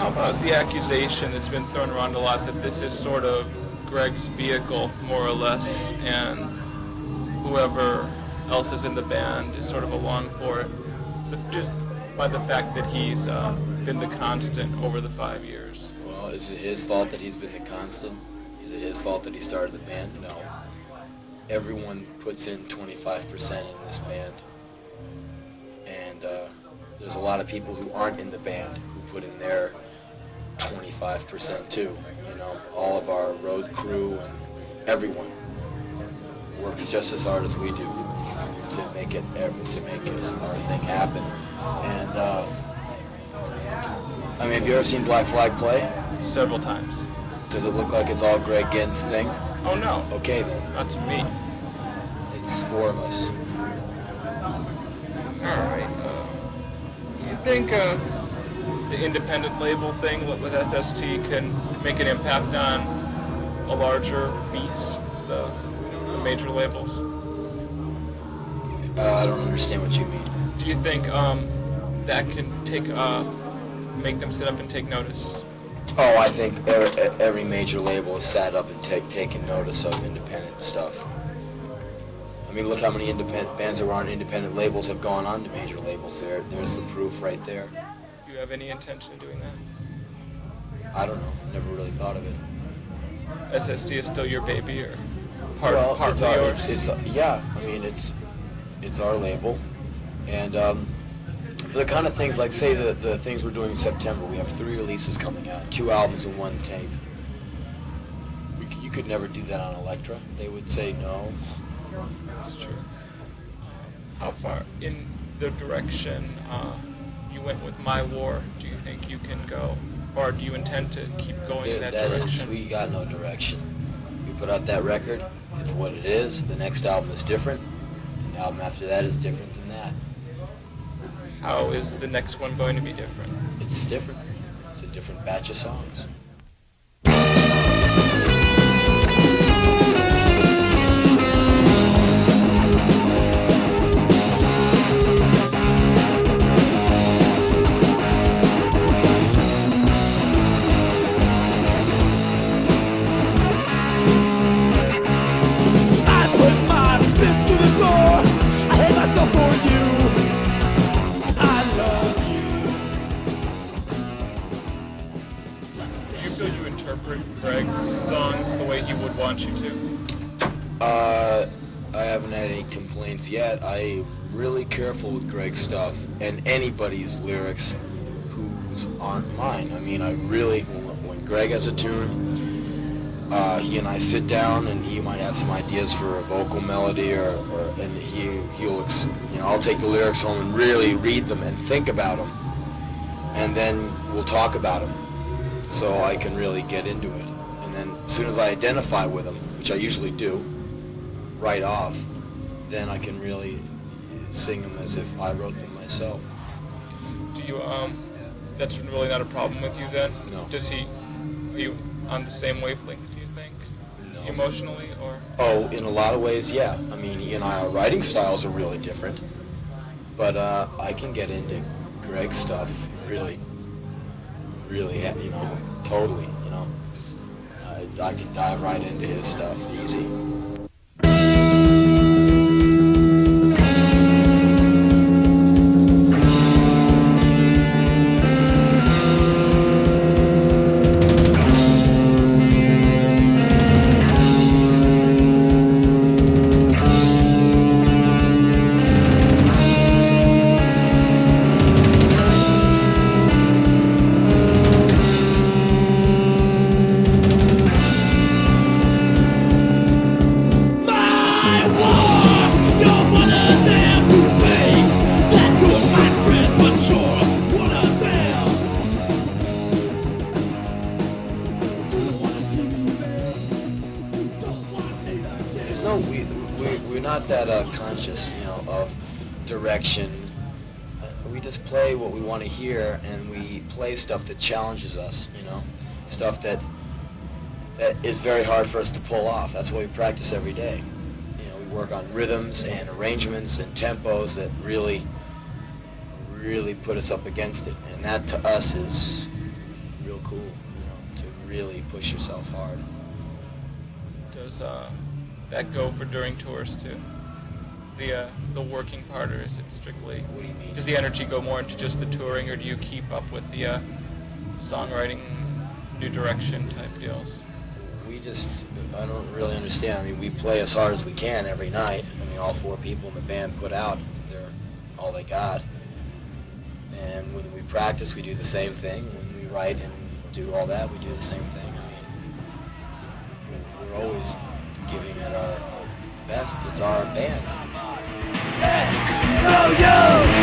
How about the accusation that's been thrown around a lot that this is sort of Greg's vehicle, more or less, and whoever else is in the band is sort of along for it, but just by the fact that he's been the constant over the 5 years? Well, is it his fault that he's been the constant? Is it his fault that he started the band? No. Everyone puts in 25% in this band. And there's a lot of people who aren't in the band who put in their 25% too. You know, all of our road crew and everyone works just as hard as we do to make our thing happen. And I mean, have you ever seen Black Flag play? Several times. Does it look like it's all Greg Ginn's thing? Oh no. Okay then. Not to me. It's 4 of us. Alright, do you think the independent label thing with SST can make an impact on a larger beast, the major labels? I don't understand what you mean. Do you think that can make them sit up and take notice? Oh, I think every major label has sat up and taken notice of independent stuff. I mean, look how many independent bands that were on independent labels have gone on to major labels. There's the proof right there. Do you have any intention of doing that? I don't know. I never really thought of it. SST is still your baby, or partly yours? Yeah. I mean, it's our label, and for the kind of things like, say, the things we're doing in September, we have 3 releases coming out, 2 albums and 1 tape. You could never do that on Elektra. They would say no. That's true. How far in the direction you went with My War do you think you can go? Or do you intend to keep going in that direction? We got no direction. We put out that record, it's what it is. The next album is different, and the album after that is different than that. How is the next one going to be different? It's different. It's a different batch of songs. Greg's songs the way he would want you to? I haven't had any complaints yet. I'm really careful with Greg's stuff and anybody's lyrics who's aren't mine. I mean, I really, when Greg has a tune, he and I sit down and he might have some ideas for a vocal melody and he'll, I'll take the lyrics home and really read them and think about them, and then we'll talk about them so I can really get into it. And then as soon as I identify with them, which I usually do, right off, then I can really sing them as if I wrote them myself. Do you, that's really not a problem with you then? No. Are you on the same wavelength, do you think? No. Emotionally, or? Oh, in a lot of ways, yeah. I mean, he and I, our writing styles are really different, but I can get into Greg's stuff really, totally, I can dive right into his stuff easy. We're not that conscious, of direction. We just play what we want to hear, and we play stuff that challenges us, stuff that is very hard for us to pull off. That's why we practice every day. We work on rhythms and arrangements and tempos that really put us up against it, and that to us is real cool, to really push yourself hard. Does that go for during tours too? The working part, or is it strictly? What do you mean? Does the energy go more into just the touring, or do you keep up with the songwriting, new direction type deals? I don't really understand. I mean, we play as hard as we can every night. I mean, all 4 people in the band put out all they got. And when we practice, we do the same thing. When we write and do all that, we do the same thing. I mean, we're always giving it our best. It's our band. Go, yo!